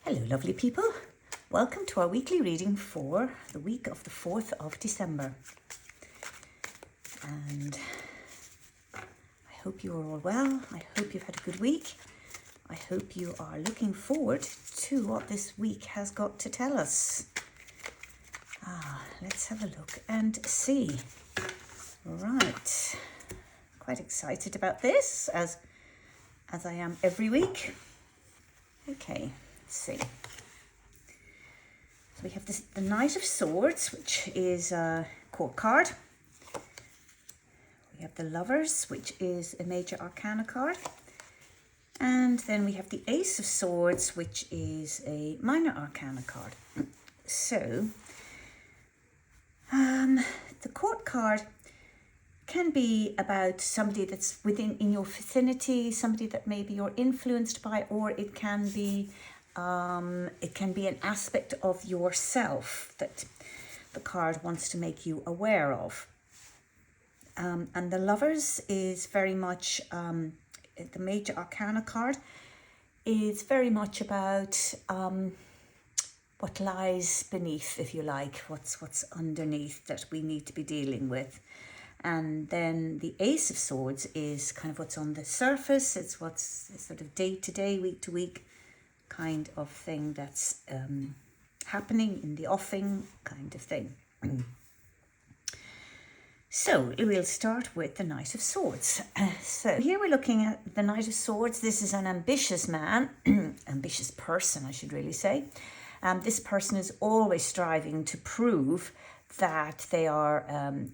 Hello, lovely people. Welcome to our weekly reading for the week of the 4th of December. And I hope you are all well. I hope you've had a good week. I hope you are looking forward to what this week has got to tell us. Let's have a look and see. Right. Quite excited about this, as I am every week. Okay, let's see. So we have the Knight of Swords, which is a court card. We have the Lovers, which is a major arcana card. And then we have the Ace of Swords, which is a minor arcana card. So, the court card can be about somebody that's in your vicinity, somebody that maybe you're influenced by, or it can be an aspect of yourself that the card wants to make you aware of. And the Lovers is very much, the major arcana card is very much about what lies beneath, if you like, what's underneath that we need to be dealing with. And then the Ace of Swords is kind of what's on the surface. It's what's sort of day to day, week to week kind of thing that's happening in the offing kind of thing. So we'll start with the Knight of Swords. So here we're looking at the Knight of Swords. This is an ambitious man, ambitious person, I should really say. This person is always striving to prove that they are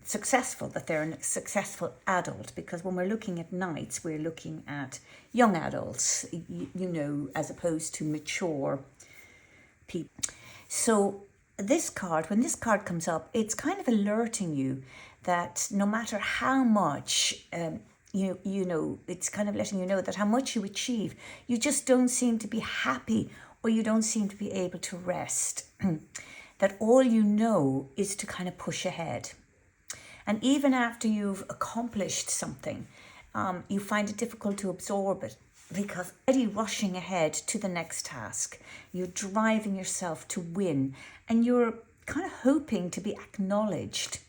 successful, that they're a successful adult, because when we're looking at knights, we're looking at young adults, as opposed to mature people. So this card, when this card comes up, it's kind of alerting you that no matter how much, it's kind of letting you know that how much you achieve, you just don't seem to be happy, or you don't seem to be able to rest. That all you know is to kind of push ahead. And even after you've accomplished something, you find it difficult to absorb it, because already rushing ahead to the next task, you're driving yourself to win, and you're kind of hoping to be acknowledged,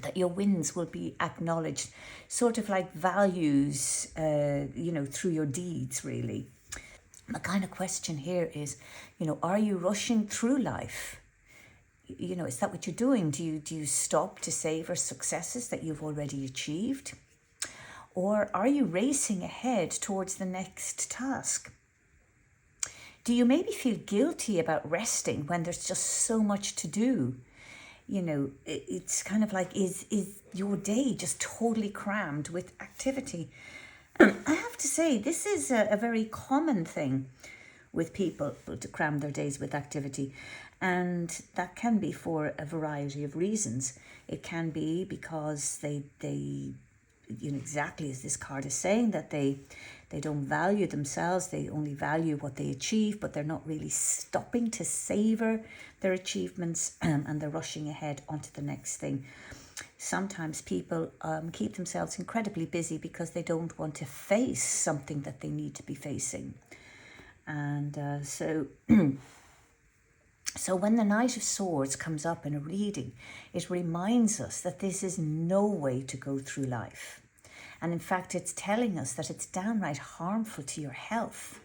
that your wins will be acknowledged, sort of like values, through your deeds, really. The kind of question here is, are you rushing through life? Is that what you're doing? Do you stop to savor successes that you've already achieved? Or are you racing ahead towards the next task? Do you maybe feel guilty about resting when there's just so much to do? It's kind of like, is your day just totally crammed with activity? I have to say, this is a very common thing with people, to cram their days with activity. And that can be for a variety of reasons. It can be because they exactly as this card is saying, that they don't value themselves. They only value what they achieve, but they're not really stopping to savor their achievements, and they're rushing ahead onto the next thing. Sometimes people keep themselves incredibly busy because they don't want to face something that they need to be facing. And so when the Knight of Swords comes up in a reading, it reminds us that this is no way to go through life. And in fact, it's telling us that it's downright harmful to your health.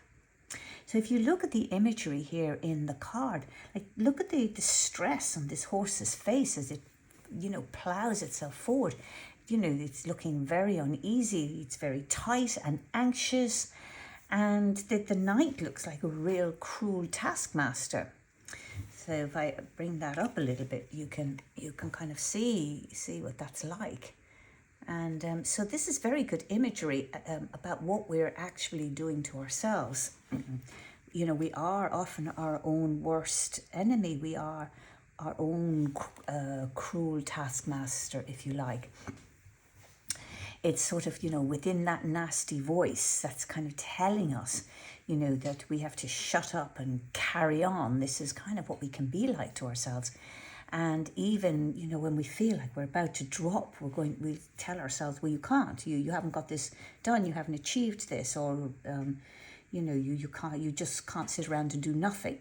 So if you look at the imagery here in the card, look at the stress on this horse's face as it plows itself forward. It's looking very uneasy. It's very tight and anxious. And the knight looks like a real cruel taskmaster. So if I bring that up a little bit, you can kind of see what that's like. And so this is very good imagery about what we're actually doing to ourselves. We are often our own worst enemy. We are our own cruel taskmaster, if you like. It's sort of, within that nasty voice that's kind of telling us, that we have to shut up and carry on. This is kind of what we can be like to ourselves. And even, when we feel like we're about to drop, we tell ourselves, well, you can't, you haven't got this done, you haven't achieved this, or, you just can't sit around and do nothing.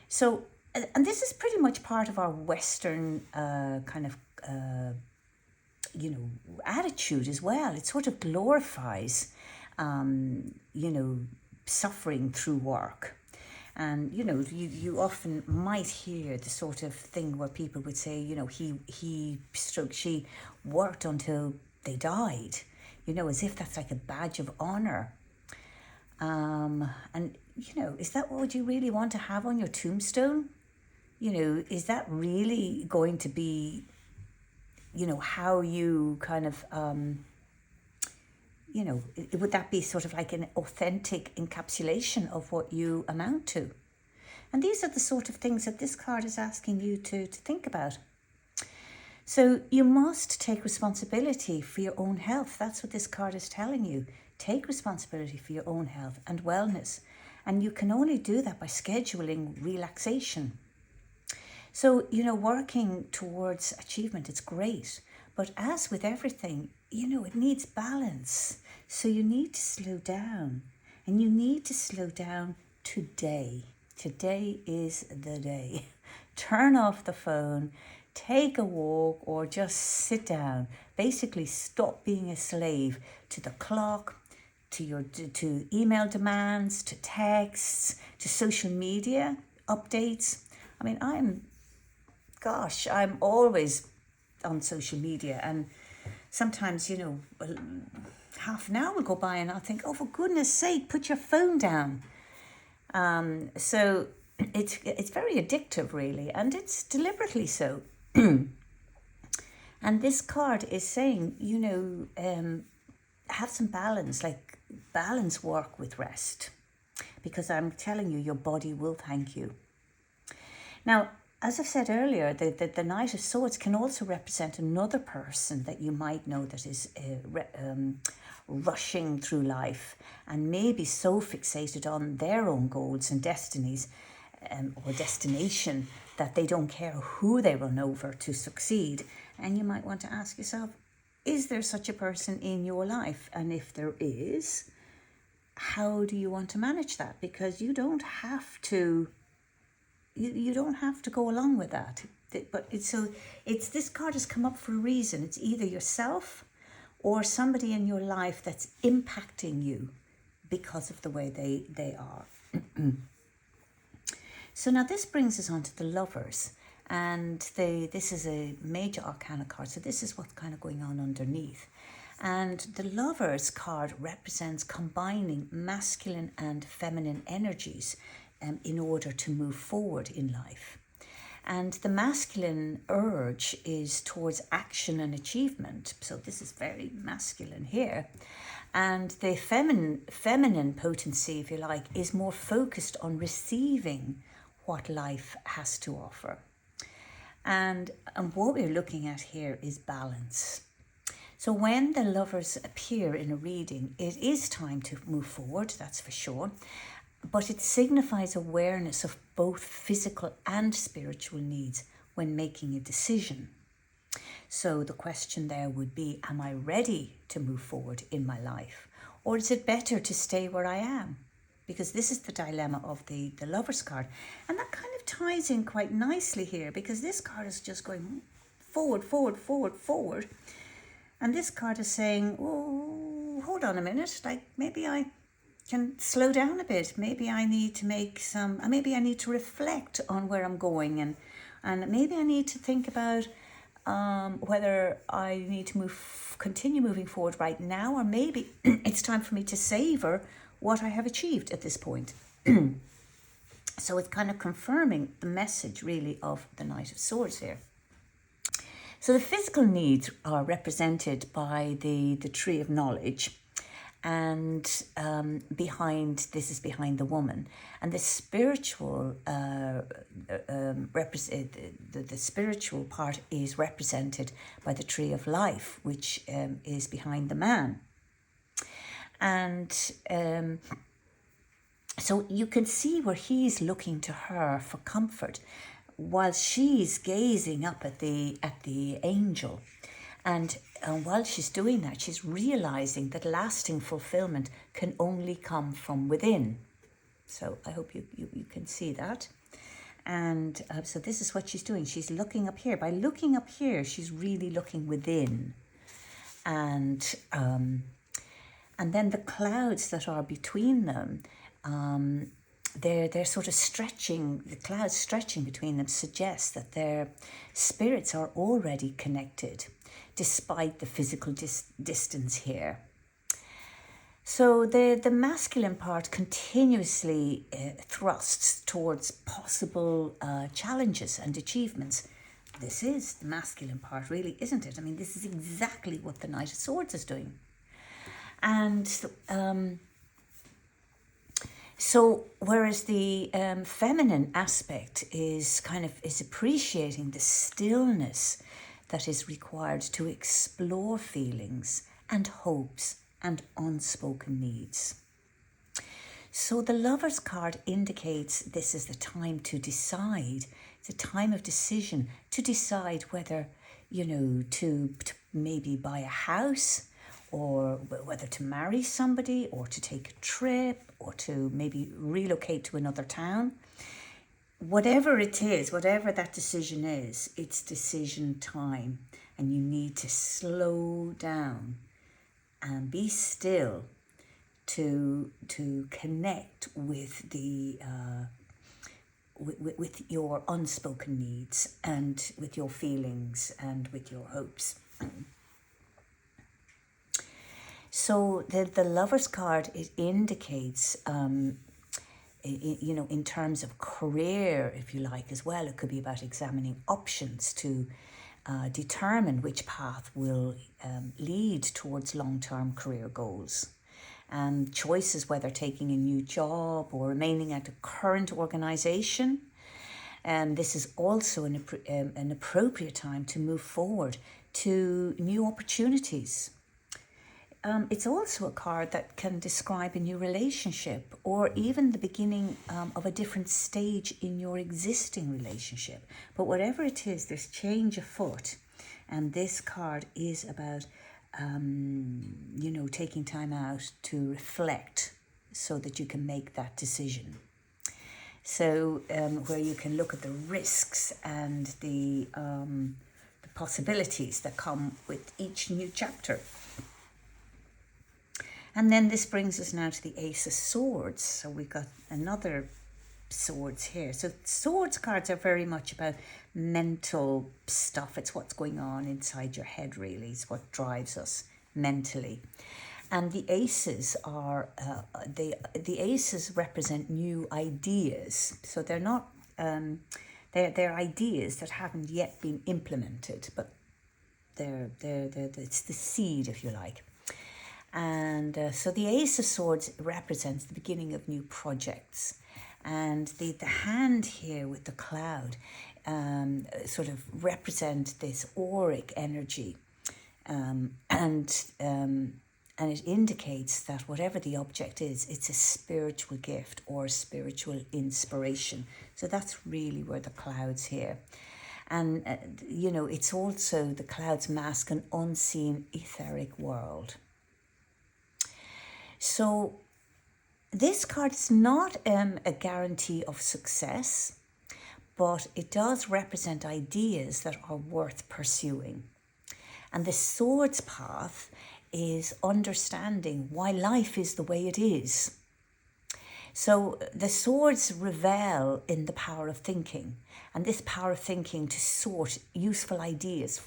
So, and this is pretty much part of our Western kind of attitude as well. It sort of glorifies suffering through work. And you often might hear the sort of thing where people would say, he stroke she worked until they died, as if that's like a badge of honor. And is that what you really want to have on your tombstone? Is that really going to be how you kind of would that be sort of like an authentic encapsulation of what you amount to? And these are the sort of things that this card is asking you to think about. So you must take responsibility for your own health. That's what this card is telling you. Take responsibility for your own health and wellness. And you can only do that by scheduling relaxation. So, working towards achievement, it's great. But as with everything, it needs balance. So you need to slow down. And you need to slow down today. Today is the day. Turn off the phone, take a walk, or just sit down. Basically, stop being a slave to the clock, to email demands, to texts, to social media updates. I mean, I'm always on social media, and sometimes, half an hour will go by and I'll think, oh, for goodness sake, put your phone down. So it's very addictive, really, and it's deliberately so. And this card is saying, have some balance, like balance work with rest, because I'm telling you, your body will thank you. Now, as I've said earlier, the Knight of Swords can also represent another person that you might know that is rushing through life and maybe so fixated on their own goals and destinies or destination that they don't care who they run over to succeed. And you might want to ask yourself, is there such a person in your life? And if there is, how do you want to manage that? Because you don't have to... You don't have to go along with that. But it's this card has come up for a reason. It's either yourself or somebody in your life that's impacting you because of the way they are. So now this brings us on to the Lovers. And this is a major arcana card. So this is what's kind of going on underneath. And the Lovers card represents combining masculine and feminine energies in order to move forward in life. And the masculine urge is towards action and achievement. So this is very masculine here. And the feminine potency, if you like, is more focused on receiving what life has to offer. And what we're looking at here is balance. So when the Lovers appear in a reading, it is time to move forward, that's for sure. But it signifies awareness of both physical and spiritual needs when making a decision. So the question there would be, am I ready to move forward in my life? Or is it better to stay where I am? Because this is the dilemma of the Lovers card. And that kind of ties in quite nicely here, because this card is just going forward, forward, forward, forward. And this card is saying, oh, hold on a minute, like maybe I can slow down a bit. Maybe I need to maybe I need to reflect on where I'm going, and maybe I need to think about whether I need to continue moving forward right now, or maybe it's time for me to savor what I have achieved at this point. So it's kind of confirming the message really of the Knight of Swords here. So the physical needs are represented by the Tree of Knowledge, and behind the woman, and the spiritual the spiritual part is represented by the Tree of Life, which is behind the man. And so you can see where he's looking to her for comfort, while she's gazing up at the angel. And And while she's doing that, she's realizing that lasting fulfillment can only come from within. So I hope you can see that. And so this is what she's doing. She's looking up here. By looking up here, she's really looking within. And then the clouds that are between them, they're sort of stretching, the clouds stretching between them suggests that their spirits are already connected, despite the physical distance here. So the masculine part continuously thrusts towards possible challenges and achievements. This is the masculine part, really, isn't it? I mean, this is exactly what the Knight of Swords is doing. And so whereas the feminine aspect is appreciating the stillness that is required to explore feelings and hopes and unspoken needs. So the Lover's card indicates this is the time to decide. It's a time of decision to decide whether, to maybe buy a house, or whether to marry somebody, or to take a trip, or to maybe relocate to another town. Whatever it is, whatever that decision is, it's decision time. And you need to slow down and be still to connect with the with your unspoken needs, and with your feelings, and with your hopes. So the Lover's card, it indicates, in terms of career, if you like, as well. It could be about examining options to determine which path will lead towards long-term career goals. And choices whether taking a new job or remaining at a current organisation. And this is also an appropriate time to move forward to new opportunities. It's also a card that can describe a new relationship, or even the beginning of a different stage in your existing relationship. But whatever it is, there's change afoot. And this card is about, taking time out to reflect so that you can make that decision. So where you can look at the risks and the possibilities that come with each new chapter. And then this brings us now to the Ace of Swords. So we've got another swords here. So swords cards are very much about mental stuff. It's what's going on inside your head, really. It's what drives us mentally. And the aces are, the aces represent new ideas. So they're not, they're ideas that haven't yet been implemented, but it's the seed, if you like. And so the Ace of Swords represents the beginning of new projects. And the hand here with the cloud sort of represents this auric energy. And it indicates that whatever the object is, it's a spiritual gift or a spiritual inspiration. So that's really where the cloud's here. And, it's also, the clouds mask an unseen etheric world. So this card is not a guarantee of success, but it does represent ideas that are worth pursuing. And the Swords path is understanding why life is the way it is. So the swords revel in the power of thinking, and this power of thinking to sort useful ideas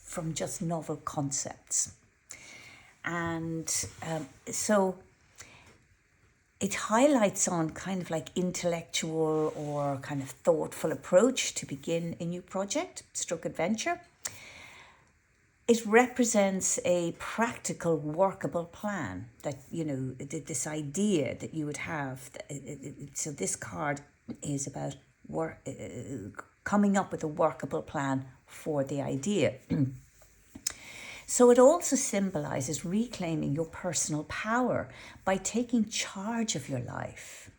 from just novel concepts. And so it highlights on kind of like intellectual or kind of thoughtful approach to begin a new project, stroke adventure. It represents a practical, workable plan that, this idea that you would have. So this card is about coming up with a workable plan for the idea. So it also symbolizes reclaiming your personal power by taking charge of your life.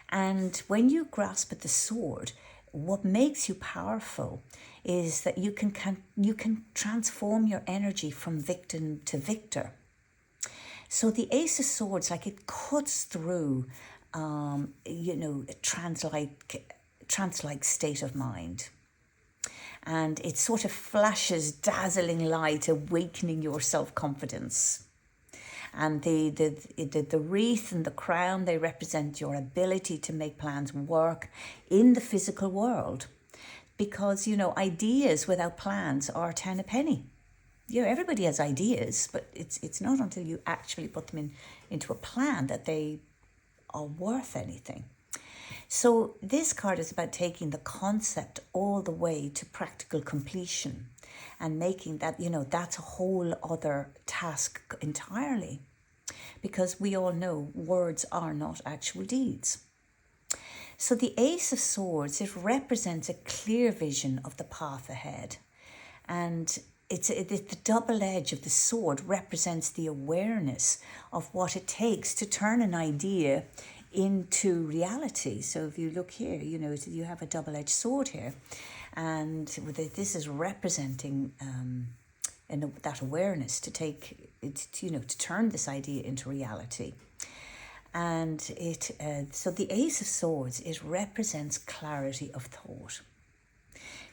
And when you grasp at the sword, what makes you powerful is that you can transform your energy from victim to victor. So the Ace of Swords, like, it cuts through, a trance-like state of mind. And it sort of flashes dazzling light, awakening your self-confidence. And the wreath and the crown, they represent your ability to make plans work in the physical world. Because, ideas without plans are 10 a penny. Everybody has ideas, but it's not until you actually put them into a plan that they are worth anything. So this card is about taking the concept all the way to practical completion and making that, that's a whole other task entirely. Because we all know words are not actual deeds. So the Ace of Swords, it represents a clear vision of the path ahead. And the double edge of the sword represents the awareness of what it takes to turn an idea into reality. So if you look here, you have a double-edged sword here, and this is representing that awareness to take it, to turn this idea into reality. And so the Ace of Swords, it represents clarity of thought.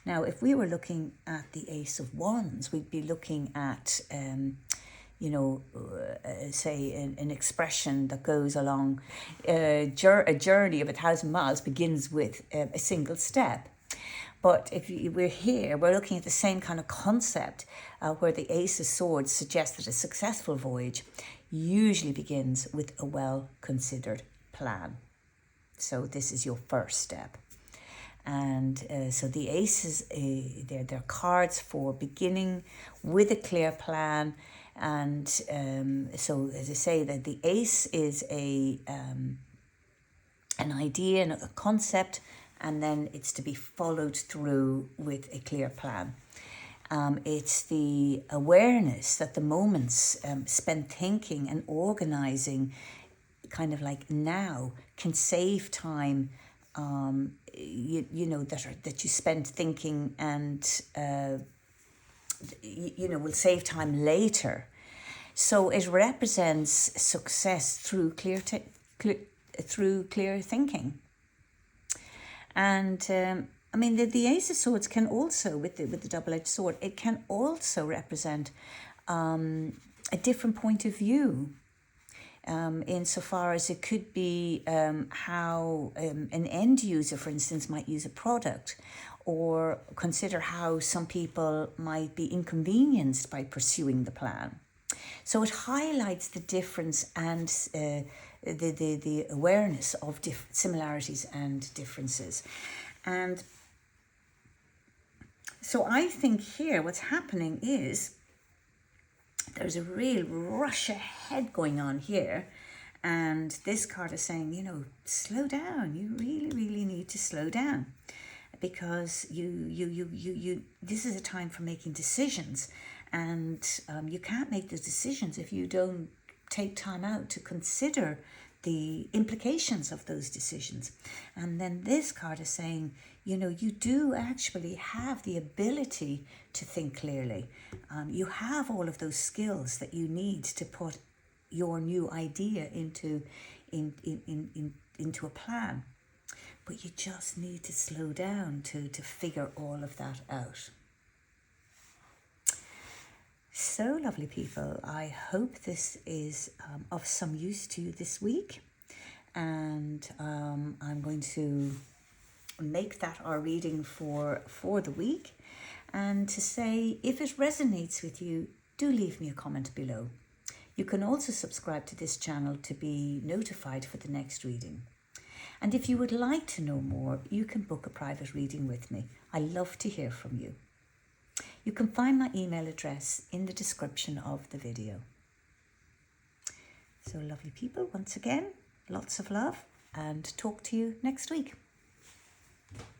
Now, if we were looking at the Ace of Wands, we'd be looking at, say an expression that goes along, a journey of 1,000 miles begins with a single step. But if we're here, we're looking at the same kind of concept where the Ace of Swords suggests that a successful voyage usually begins with a well-considered plan. So this is your first step. And so the aces, they're cards for beginning with a clear plan. And so, as I say, that the ace is an idea and a concept, and then it's to be followed through with a clear plan. It's the awareness that the moments spent thinking and organizing, kind of like now, can save time. That you spend thinking and will save time later. So it represents success through clear thinking. And the Ace of Swords can also, with the double-edged sword, it can also represent a different point of view. Insofar as it could be how an end user, for instance, might use a product, or consider how some people might be inconvenienced by pursuing the plan. So it highlights the difference and the awareness of similarities and differences. And so I think here what's happening is there's a real rush ahead going on here. And this card is saying, slow down. You really, really need to slow down. Because this is a time for making decisions. And you can't make those decisions if you don't take time out to consider the implications of those decisions. And then this card is saying, you do actually have the ability to think clearly. You have all of those skills that you need to put your new idea into a plan. But you just need to slow down to figure all of that out. So, lovely people, I hope this is of some use to you this week. And I'm going to make that our reading for the week. And to say, if it resonates with you, do leave me a comment below. You can also subscribe to this channel to be notified for the next reading. And if you would like to know more, you can book a private reading with me. I love to hear from you. You can find my email address in the description of the video. So, lovely people, once again, lots of love, and talk to you next week.